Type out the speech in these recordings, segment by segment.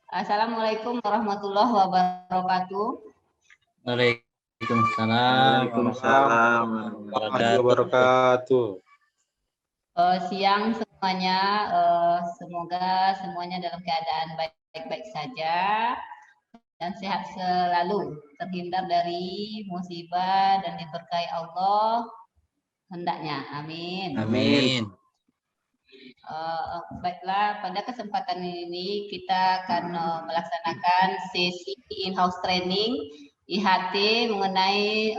Assalamualaikum warahmatullahi wabarakatuh. Waalaikumsalam Waalaikumsalam warahmatullahi wabarakatuh. Siang semuanya, semoga semuanya dalam keadaan baik-baik saja dan sehat selalu, terhindar dari musibah dan diberkahi Allah hendaknya. Amin. Amin. Baiklah, pada kesempatan ini kita akan melaksanakan sesi in-house training IHT mengenai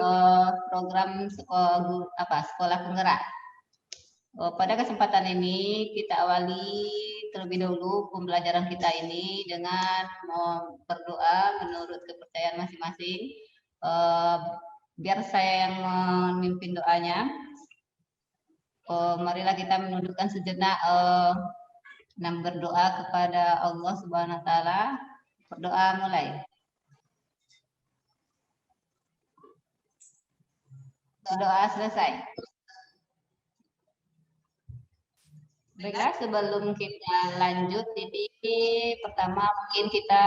program sekolah penggerak. Pada kesempatan ini kita awali terlebih dahulu pembelajaran kita ini dengan berdoa menurut kepercayaan masing-masing. Biar saya yang memimpin doanya. Marilah kita menundukkan sejenak dan berdoa kepada Allah Subhanahu wa taala. Berdoa mulai. Doa selesai. Baiklah, sebelum kita lanjut, ini pertama mungkin kita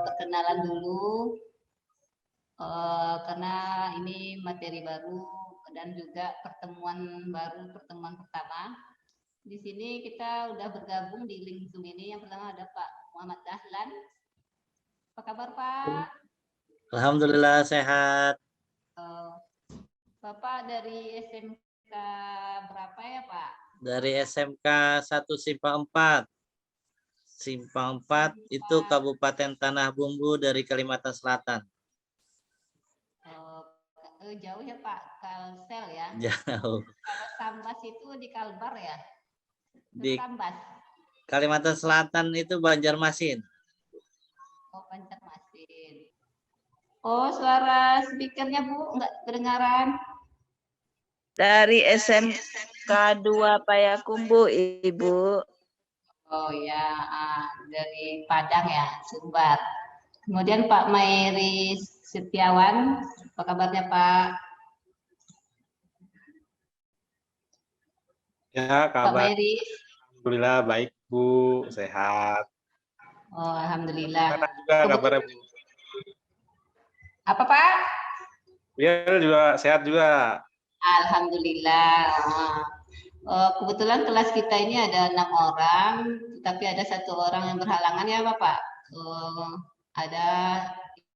perkenalan dulu karena ini materi baru dan juga pertemuan baru, pertemuan pertama. Di sini kita udah bergabung di link Zoom ini. Yang pertama ada Pak Muhammad Dahlan. Apa kabar Pak? Alhamdulillah sehat. Bapak dari SMK berapa ya Pak? Dari SMK 1 Simpang 4. Simpang 4 itu Kabupaten Tanah Bumbu dari Kalimantan Selatan. Jauh ya Pak, Kalsel ya? Jauh. Kalau Sambas itu di Kalbar ya? Di Sambas. Kalimantan Selatan itu Banjarmasin. Oh, Banjarmasin. Oh, suara speakernya Bu, enggak kedengaran. Dari SMK 2 Payakumbuh, Ibu. Oh ya, dari Padang ya, Sumbar. Kemudian Pak Mairi Setiawan, apa kabarnya Pak? Ya, kabar. Pak Mairi. Alhamdulillah baik Bu, sehat. Oh, alhamdulillah. Sehat juga kabarnya Bu. Apa Pak? Ya juga sehat juga. Alhamdulillah. Kebetulan kelas kita ini ada 6 orang, tapi ada 1 orang yang berhalangan ya Bapak. Ada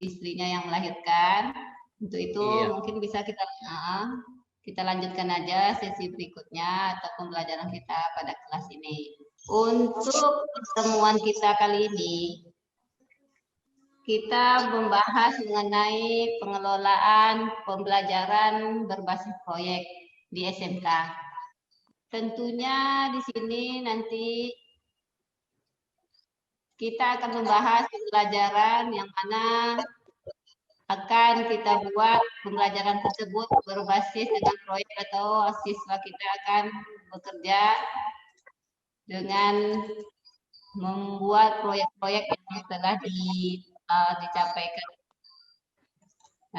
istrinya yang melahirkan. Untuk itu mungkin bisa kita lanjutkan aja sesi berikutnya atau pembelajaran kita pada kelas ini. Untuk pertemuan kita kali ini, kita membahas mengenai pengelolaan pembelajaran berbasis proyek di SMK. Tentunya di sini nanti kita akan membahas pembelajaran yang mana akan kita buat pembelajaran tersebut berbasis dengan proyek atau siswa kita akan bekerja dengan membuat proyek-proyek yang telah dicapaikan.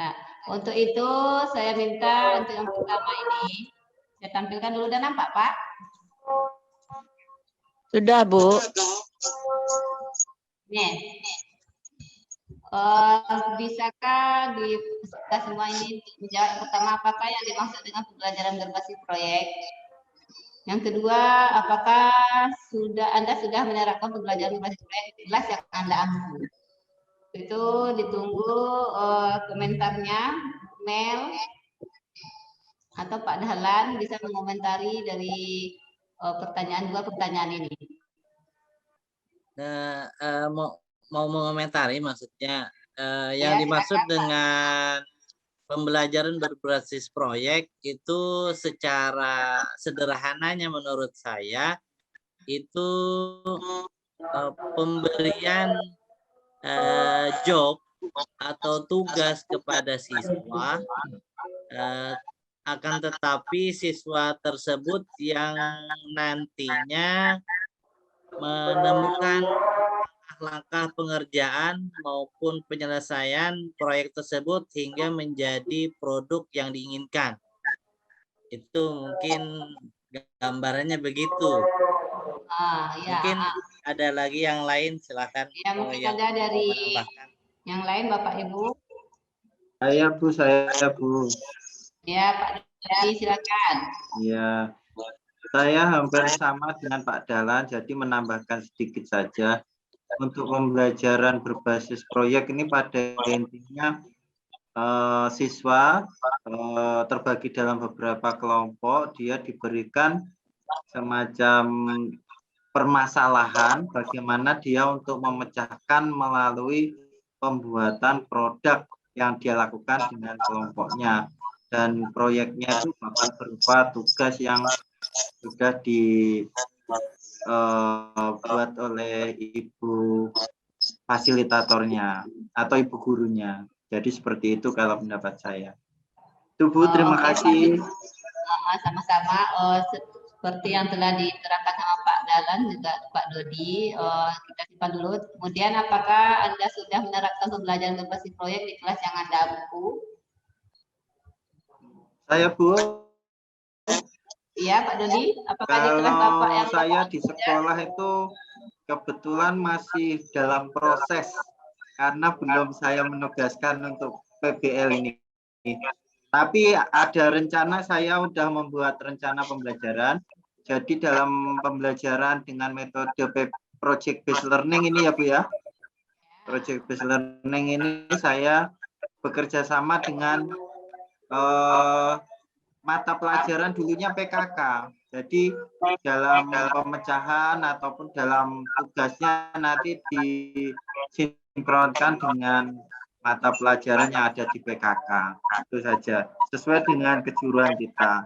Nah, untuk itu saya minta untuk yang pertama ini saya tampilkan dulu. Dan nampak Pak? Sudah Bu. Nih. Bisakah kita semua ini menjawab yang pertama, apakah yang dimaksud dengan pembelajaran berbasis proyek? Yang kedua, apakah Anda sudah menerapkan pembelajaran berbasis proyek di kelas yang Anda ambil? Itu ditunggu komentarnya, mail, atau Pak Dahlan bisa mengomentari dari dua pertanyaan ini. Nah, mau mengomentari maksudnya yang dimaksud dengan pembelajaran berbasis proyek itu secara sederhananya menurut saya itu pemberian job atau tugas kepada siswa, akan tetapi siswa tersebut yang nantinya menemukan langkah pengerjaan maupun penyelesaian proyek tersebut hingga menjadi produk yang diinginkan. Itu mungkin gambarannya begitu. Ya, Mungkin ada lagi yang lain, silakan. ya mungkin yang ada mau dari menambahkan. yang lain Bapak Ibu. Saya Bu. Ya Pak Dodi silakan. Ya, saya hampir sama dengan Pak Dahlan, jadi menambahkan sedikit saja. Untuk pembelajaran berbasis proyek ini pada intinya siswa terbagi dalam beberapa kelompok, dia diberikan semacam permasalahan bagaimana dia untuk memecahkan melalui pembuatan produk yang dia lakukan dengan kelompoknya, dan proyeknya itu bahkan berupa tugas yang sudah dibuat oleh ibu fasilitatornya atau ibu gurunya. Jadi seperti itu kalau pendapat saya. Itu Bu, terima kasih. Sama-sama. Seperti yang telah diterangkan sama Pak Dahlan juga Pak Dodi, kita simpan dulu. Kemudian apakah Anda sudah menerapkan pembelajaran berbasis proyek di kelas yang Anda buku? Saya Bu, Iya Pak Dodi, apakah di kelas Bapak kalau yang saya Bapak di sekolah itu kebetulan masih dalam proses karena belum saya menugaskan untuk PBL ini. Tapi ada rencana, saya sudah membuat rencana pembelajaran. Jadi dalam pembelajaran dengan metode project based learning ini ya Bu ya. Project based learning ini saya bekerja sama dengan mata pelajaran dulunya PKK. Jadi dalam pemecahan ataupun dalam tugasnya nanti disinkronkan dengan mata pelajaran yang ada di PKK. Itu saja, sesuai dengan kejuruan kita.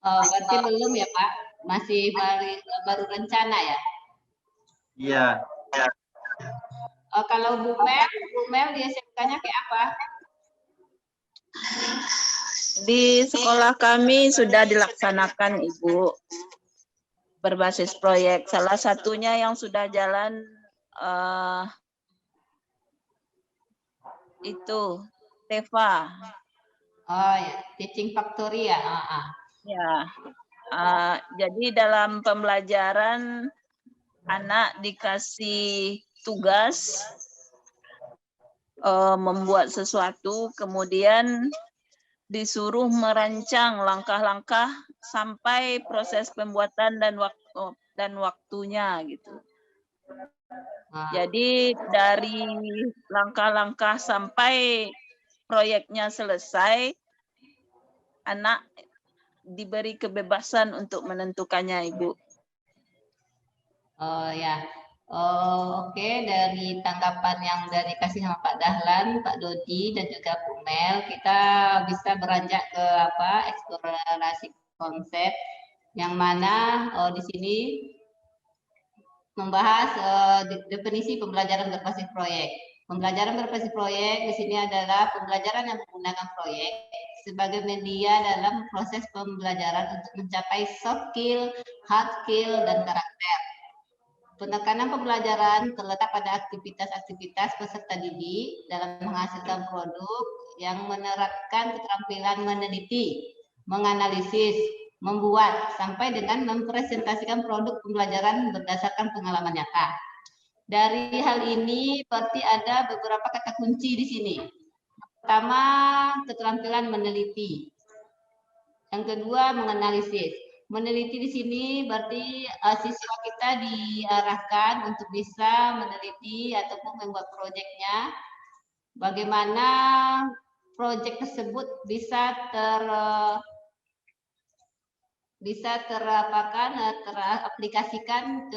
berarti belum ya Pak? Masih baru rencana ya? Iya. Kalau Bu Mel di SMK-nya kayak apa? Di sekolah kami sudah dilaksanakan Ibu berbasis proyek. Salah satunya yang sudah jalan itu Teva. Oh ya, teaching factory ya. Ya, jadi dalam pembelajaran anak dikasih tugas membuat sesuatu, kemudian disuruh merancang langkah-langkah sampai proses pembuatan dan waktunya gitu. Jadi dari langkah-langkah sampai proyeknya selesai, anak diberi kebebasan untuk menentukannya, Ibu. Oh ya, oke. Dari tanggapan yang udah dikasih sama Pak Dahlan, Pak Dodi, dan juga Bu Mel, kita bisa beranjak ke eksplorasi konsep, yang mana di sini membahas definisi pembelajaran berbasis proyek. Pembelajaran berbasis proyek di sini adalah pembelajaran yang menggunakan proyek sebagai media dalam proses pembelajaran untuk mencapai soft skill, hard skill, dan karakter. Penekanan pembelajaran terletak pada aktivitas-aktivitas peserta didik dalam menghasilkan produk yang menerapkan keterampilan meneliti, menganalisis, membuat, sampai dengan mempresentasikan produk pembelajaran berdasarkan pengalaman nyata. Dari hal ini berarti ada beberapa kata kunci di sini. Pertama, keterampilan meneliti. Yang kedua, menganalisis. Meneliti di sini berarti siswa kita diarahkan untuk bisa meneliti ataupun membuat proyeknya. Bagaimana proyek tersebut bisa teraplikasikan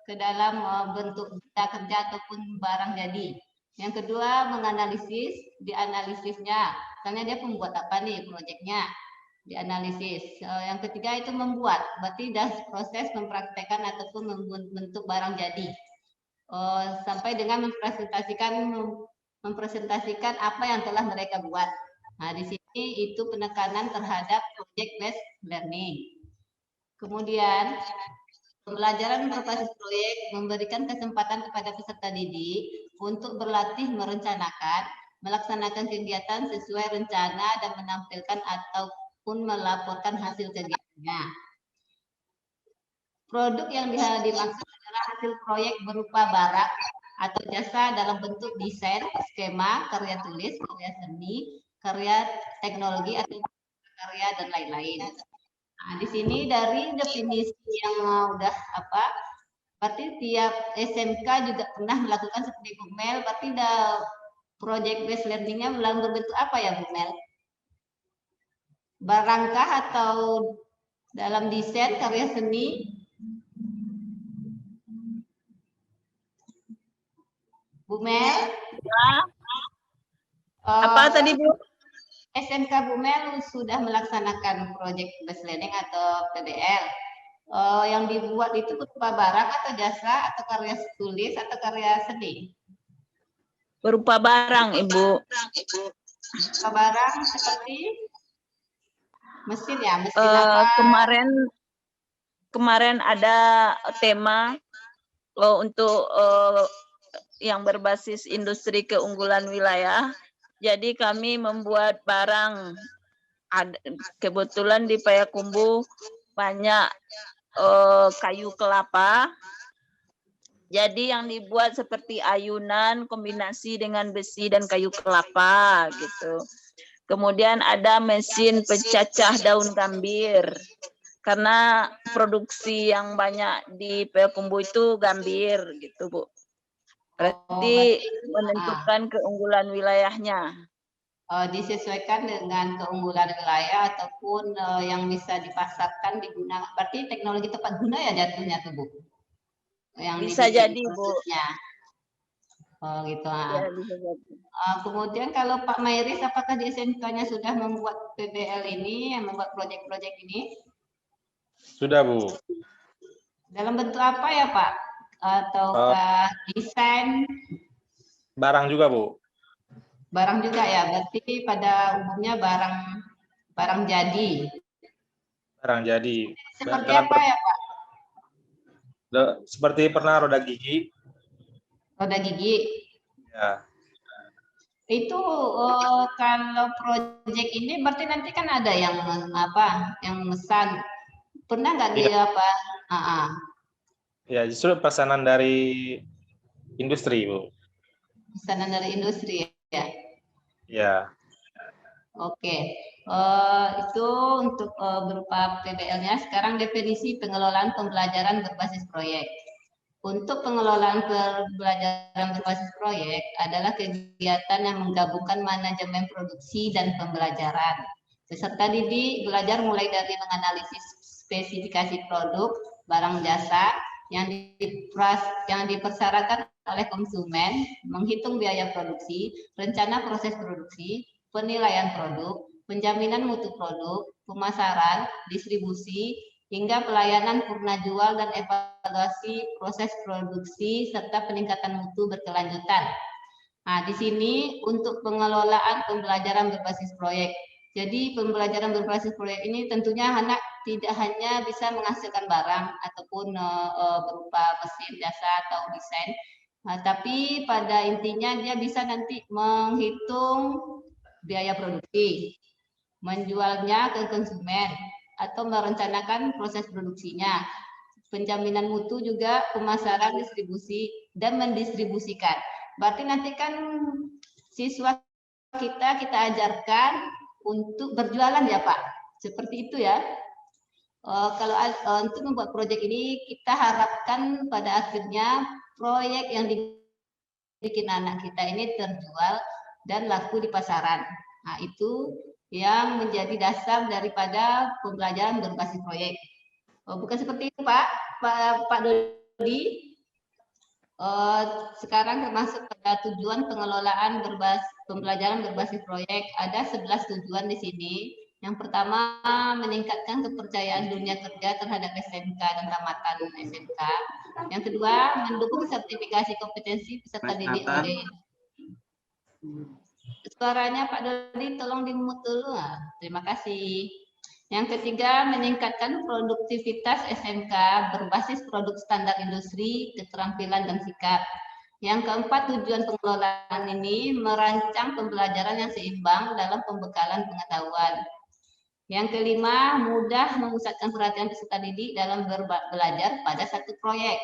ke dalam bentuk benda kerja ataupun barang jadi. Yang kedua, menganalisis, dianalisisnya. Misalnya dia pembuat apa nih proyeknya, dianalisis. Yang ketiga itu membuat, berarti dah proses mempraktekkan ataupun membentuk barang jadi. Sampai dengan mempresentasikan apa yang telah mereka buat. Nah, di sini itu penekanan terhadap project based learning. Kemudian, pembelajaran berbasis proyek memberikan kesempatan kepada peserta didik untuk berlatih merencanakan, melaksanakan kegiatan sesuai rencana dan menampilkan ataupun melaporkan hasil kegiatannya. Produk yang dimaksud adalah hasil proyek berupa barang atau jasa dalam bentuk desain, skema, karya tulis, karya seni, karya teknologi atau karya dan lain-lain. Nah, di sini dari definisi yang udah apa, berarti tiap SMK juga pernah melakukan seperti Bu Mel, berarti project based learning-nya dalam berbentuk apa ya Bu Mel? Barangkah atau dalam desain, karya seni? Bu Mel? Apa tadi Bu? SMK Bu Mel sudah melaksanakan project based learning atau PBL. Yang dibuat itu berupa barang atau jasa atau karya tulis atau karya seni? Berupa barang, Ibu. Berupa barang seperti mesin ya, mesin apa? Kemarin ada tema untuk yang berbasis industri keunggulan wilayah. Jadi kami membuat barang. Kebetulan di Payakumbuh banyak kayu kelapa. Jadi yang dibuat seperti ayunan kombinasi dengan besi dan kayu kelapa gitu. Kemudian ada mesin pencacah daun gambir. Karena produksi yang banyak di Payakumbuh itu gambir gitu, Bu. Berarti menentukan keunggulan wilayahnya. Disesuaikan dengan keunggulan wilayah ataupun yang bisa dipasarkan digunakan. Berarti teknologi tepat guna ya jatuhnya tuh Bu. Yang bisa jadi Bu. Oh gitu. Ya, bisa jadi. Kemudian kalau Pak Mairis, apakah di SMK-nya sudah membuat PBL ini, yang membuat proyek-proyek ini? Sudah Bu. Dalam bentuk apa ya Pak? Ataukah desain? Barang juga Bu. Barang juga ya, berarti pada umumnya barang jadi. Barang jadi. Seperti apa ya Pak? Seperti pernah roda gigi. Roda gigi. Ya. Itu kalau proyek ini berarti nanti kan ada yang apa? Yang memesan. Pernah nggak dia apa? Ya, justru pesanan dari industri, Bu. Pesanan dari industri ya? Ya. Oke. Itu untuk berupa PBL-nya. Sekarang definisi pengelolaan pembelajaran berbasis proyek. Untuk pengelolaan pembelajaran berbasis proyek adalah kegiatan yang menggabungkan manajemen produksi dan pembelajaran. Peserta didik belajar mulai dari menganalisis spesifikasi produk, barang jasa yang dipersyaratkan oleh konsumen, menghitung biaya produksi, rencana proses produksi, penilaian produk, penjaminan mutu produk, pemasaran, distribusi, hingga pelayanan purna jual dan evaluasi proses produksi serta peningkatan mutu berkelanjutan. Nah, di sini untuk pengelolaan pembelajaran berbasis proyek. Jadi pembelajaran berbasis proyek ini tentunya anak tidak hanya bisa menghasilkan barang ataupun berupa mesin, jasa atau desain, tapi pada intinya dia bisa nanti menghitung biaya produksi, menjualnya ke konsumen, atau merencanakan proses produksinya, penjaminan mutu juga, pemasaran, distribusi, dan mendistribusikan. Berarti nanti kan siswa kita ajarkan untuk berjualan ya Pak, seperti itu ya. Kalau untuk membuat proyek ini kita harapkan pada akhirnya proyek yang dibikin anak kita ini terjual dan laku di pasaran. Nah itu yang menjadi dasar daripada pembelajaran berbasis proyek. Bukan seperti itu Pak Dodi. Sekarang termasuk pada tujuan pengelolaan pembelajaran berbasis proyek. Ada 11 tujuan di sini. Yang pertama, meningkatkan kepercayaan dunia kerja terhadap SMK dan tamatan SMK. Yang kedua, mendukung sertifikasi kompetensi peserta didik oleh. Suaranya Pak Dodi tolong di-mute dulu. Terima kasih. Yang ketiga, meningkatkan produktivitas SMK berbasis produk standar industri, keterampilan dan sikap. Yang keempat, tujuan pengelolaan ini merancang pembelajaran yang seimbang dalam pembekalan pengetahuan. Yang kelima, mudah memusatkan perhatian peserta didik dalam belajar pada satu proyek.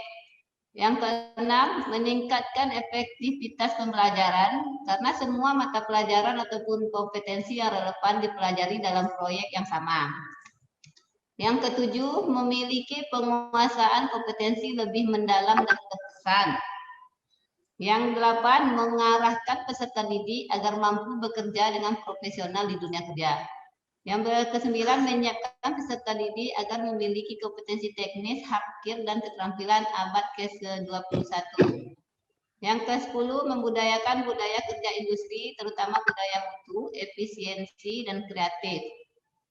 Yang keenam, meningkatkan efektivitas pembelajaran karena semua mata pelajaran ataupun kompetensi yang relevan dipelajari dalam proyek yang sama. Yang ketujuh, memiliki penguasaan kompetensi lebih mendalam dan berkesan. Yang delapan, mengarahkan peserta didik agar mampu bekerja dengan profesional di dunia kerja. Yang kesembilan, menyiapkan peserta didik agar memiliki kompetensi teknis, hard skill, dan keterampilan abad ke-21. Yang ke-10, membudayakan budaya kerja industri, terutama budaya mutu, efisiensi, dan kreatif.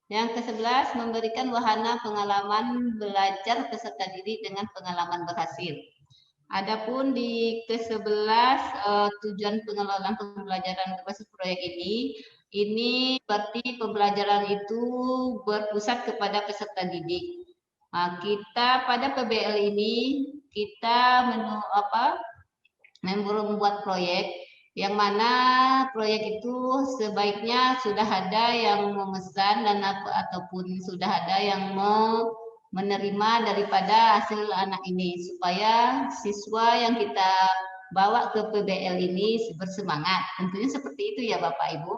Yang ke-11, memberikan wahana pengalaman belajar peserta didik dengan pengalaman berhasil. Adapun di ke-11, tujuan pengelolaan pembelajaran berbasis proyek ini berarti pembelajaran itu berpusat kepada peserta didik. Nah, kita pada PBL ini kita membuat proyek yang mana proyek itu sebaiknya sudah ada yang memesan dan ataupun sudah ada yang menerima daripada hasil anak ini supaya siswa yang kita bawa ke PBL ini bersemangat. Tentunya seperti itu ya Bapak Ibu.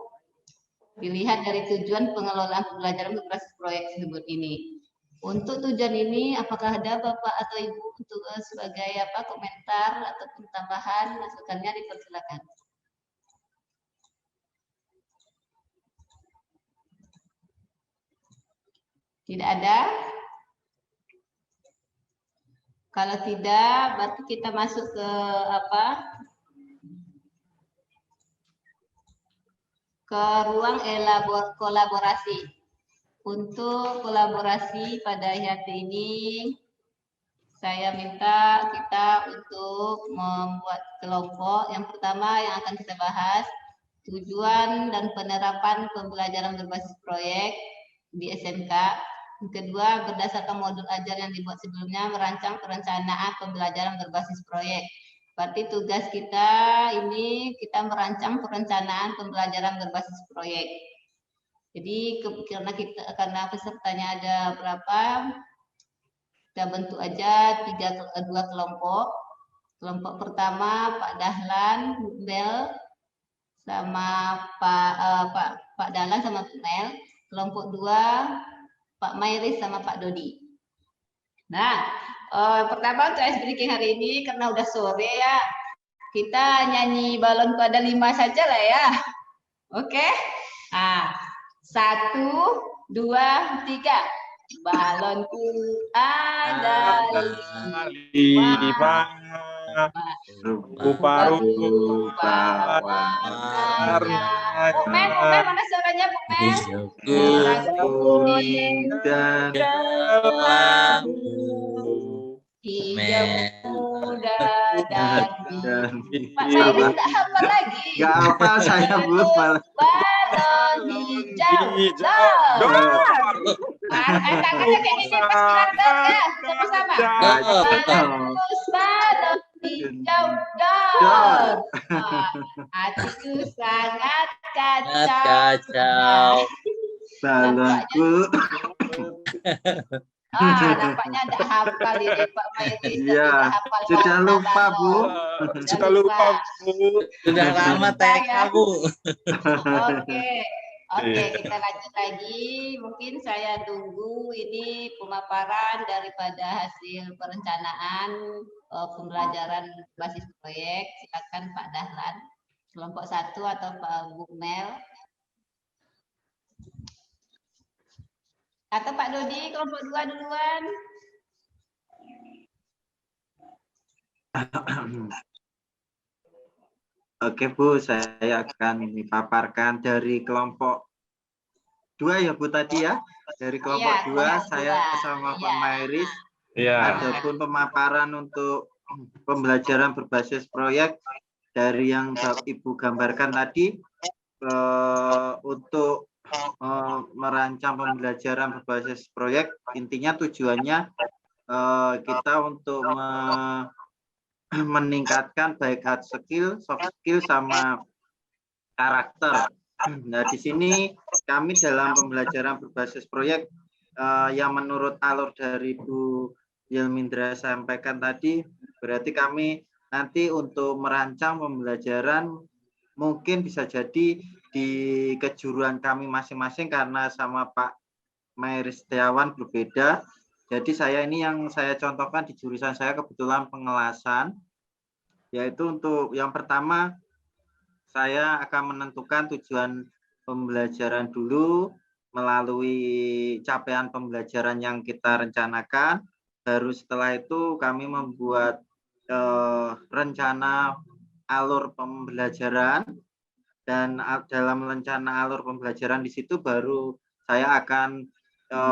Dilihat dari tujuan pengelolaan pembelajaran berbasis proyek tersebut ini. Untuk tujuan ini, apakah ada Bapak atau Ibu untuk sebagai komentar ataupun tambahan masukannya, dipersilakan. Tidak ada? Kalau tidak, berarti kita masuk ke ke ruang kolaborasi. Untuk kolaborasi pada hari ini, saya minta kita untuk membuat kelompok. Yang pertama yang akan kita bahas, tujuan dan penerapan pembelajaran berbasis proyek di SMK. Yang kedua, berdasarkan modul ajar yang dibuat sebelumnya, merancang perencanaan pembelajaran berbasis proyek. Berarti tugas kita ini kita merancang perencanaan pembelajaran berbasis proyek. Jadi karena pesertanya ada berapa, kita bentuk aja dua kelompok. Kelompok pertama Pak Dahlan, Bu Mel, sama Pak Dahlan sama Bu Mel. Kelompok dua Pak Mairis sama Pak Dodi. Nah, pertama untuk ice breaking hari ini karena udah sore ya, kita nyanyi balonku ada 5 saja lah ya. Oke? Nah, 1, 2, 3. Balonku ada 5. Rupa-rupa warnanya. Bukmen, mana suaranya Bukmen? kuning dan hijau muda dan Pak biru. saya tidak hafal lagi. Gak apa saya Bu. Balon hijau. Tangannya kayak gini pas kirangan ya, sama-sama. Balon hijau dor. Hatiku sangat kacau. Balonku. Nampaknya tidak hafal ini Pak Mairi. Iya, sudah lupa Bu. Sudah lupa Bu. Sudah lama TK Bu. Oke, kita lanjut lagi. Mungkin saya tunggu ini pemaparan daripada hasil perencanaan pembelajaran basis proyek. Silakan Pak Dahlan, kelompok 1 atau Pak Bukmel. Atau Pak Dodi, kelompok 2 duluan. Oke Bu, saya akan dipaparkan dari kelompok 2 ya Bu tadi ya. Dari kelompok 2 saya sama Pak Mairis. Iya. Adapun pemaparan untuk pembelajaran berbasis proyek dari yang Ibu gambarkan tadi, untuk merancang pembelajaran berbasis proyek, intinya tujuannya kita untuk meningkatkan baik hard skill, soft skill, sama karakter. Nah, di sini kami dalam pembelajaran berbasis proyek yang menurut alur dari Bu Yelmindra sampaikan tadi, berarti kami nanti untuk merancang pembelajaran mungkin bisa jadi di kejuruan kami masing-masing karena sama Pak Mairi Setiawan berbeda. Jadi saya ini yang saya contohkan di jurusan saya kebetulan pengelasan, yaitu untuk yang pertama saya akan menentukan tujuan pembelajaran dulu melalui capaian pembelajaran yang kita rencanakan. Baru setelah itu kami membuat rencana alur pembelajaran, dan dalam rencana alur pembelajaran di situ baru saya akan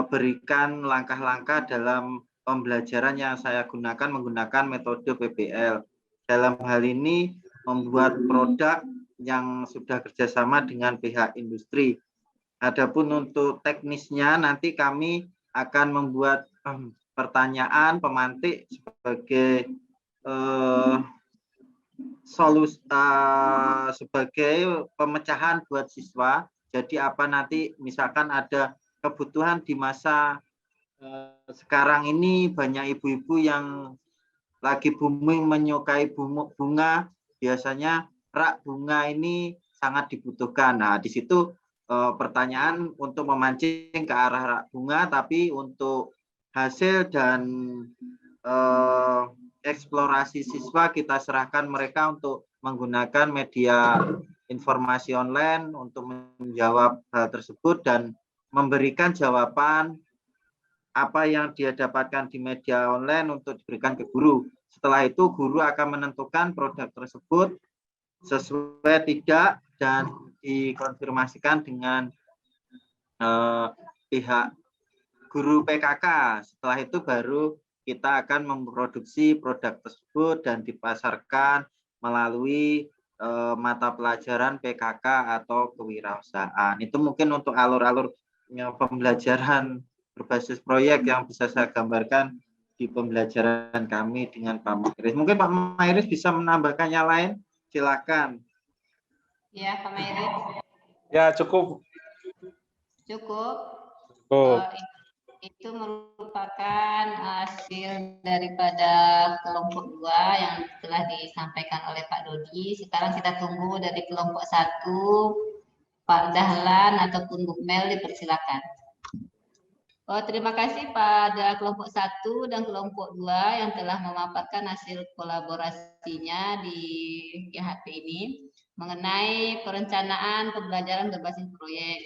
berikan langkah-langkah dalam pembelajaran yang saya gunakan menggunakan metode PBL. Dalam hal ini membuat produk yang sudah kerjasama dengan pihak industri. Adapun untuk teknisnya nanti kami akan membuat pertanyaan pemantik sebagai sebagai pemecahan buat siswa. Jadi apa nanti misalkan ada kebutuhan di masa sekarang ini banyak ibu-ibu yang lagi booming menyukai bunga, biasanya rak bunga ini sangat dibutuhkan. Nah, di situ pertanyaan untuk memancing ke arah rak bunga, tapi untuk hasil dan eksplorasi siswa kita serahkan mereka untuk menggunakan media informasi online untuk menjawab hal tersebut dan memberikan jawaban apa yang dia dapatkan di media online untuk diberikan ke guru. Setelah itu guru akan menentukan produk tersebut sesuai tidak dan dikonfirmasikan dengan pihak guru PKK. Setelah itu baru kita akan memproduksi produk tersebut dan dipasarkan melalui mata pelajaran PKK atau kewirausahaan. Itu mungkin untuk alur-alur pembelajaran berbasis proyek yang bisa saya gambarkan di pembelajaran kami dengan Pak Mairis. Mungkin Pak Mairis bisa menambahkan yang lain, silakan. Ya, Pak Mairis. Ya, cukup. Cukup. Cukup. Itu merupakan hasil daripada kelompok 2 yang telah disampaikan oleh Pak Dodi. Sekarang kita tunggu dari kelompok 1, Pak Dahlan ataupun Bu Mel, dipersilakan. Terima kasih pada kelompok 1 dan kelompok 2 yang telah memaparkan hasil kolaborasinya di GHP ini mengenai perencanaan pembelajaran berbasis proyek.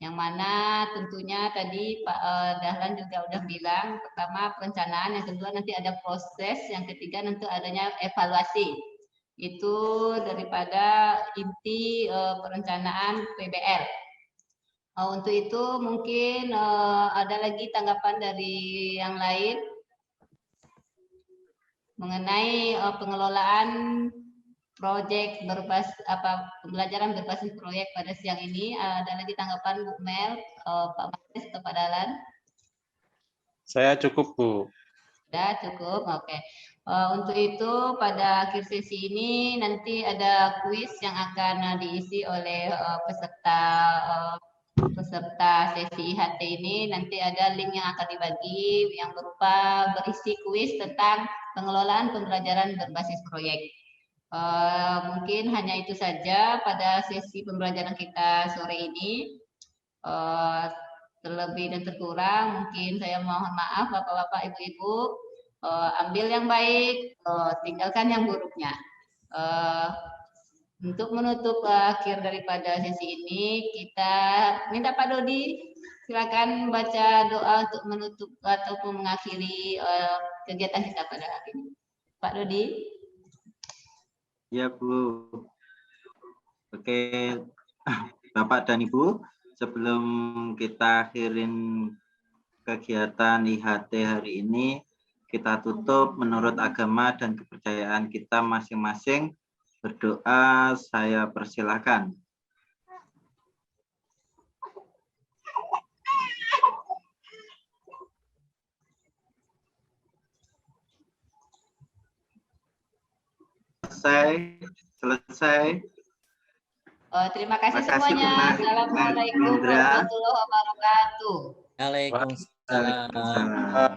Yang mana tentunya tadi Pak Dahlan juga udah bilang, pertama perencanaan, yang kedua nanti ada proses, yang ketiga nanti adanya evaluasi. Itu daripada inti perencanaan PBL. Untuk itu mungkin ada lagi tanggapan dari yang lain mengenai pengelolaan proyek pembelajaran berbasis proyek pada siang ini. Ada lagi tanggapan Bu Mel, Pak Mairis atau Pak Dahlan? Saya cukup, Bu. Sudah cukup, oke. Untuk itu pada akhir sesi ini nanti ada kuis yang akan diisi oleh peserta sesi IHT ini. Nanti ada link yang akan dibagi yang berupa berisi kuis tentang pengelolaan pembelajaran berbasis proyek. Mungkin hanya itu saja pada sesi pembelajaran kita sore ini. Terlebih dan terkurang mungkin saya mohon maaf Bapak-bapak, Ibu-ibu. Ambil yang baik, tinggalkan yang buruknya. Untuk menutup akhir daripada sesi ini, kita minta Pak Dodi silakan baca doa untuk menutup ataupun mengakhiri kegiatan kita pada hari ini. Pak Dodi. Ya, Bu. Oke, Bapak dan Ibu, sebelum kita akhirin kegiatan IHT hari ini, kita tutup menurut agama dan kepercayaan kita masing-masing. Berdoa, saya persilahkan. Selesai. Terima kasih Terima kasih, semuanya. Mas Assalamualaikum Indra. warahmatullahi wabarakatuh. Waalaikumsalam. Waalaikumsalam.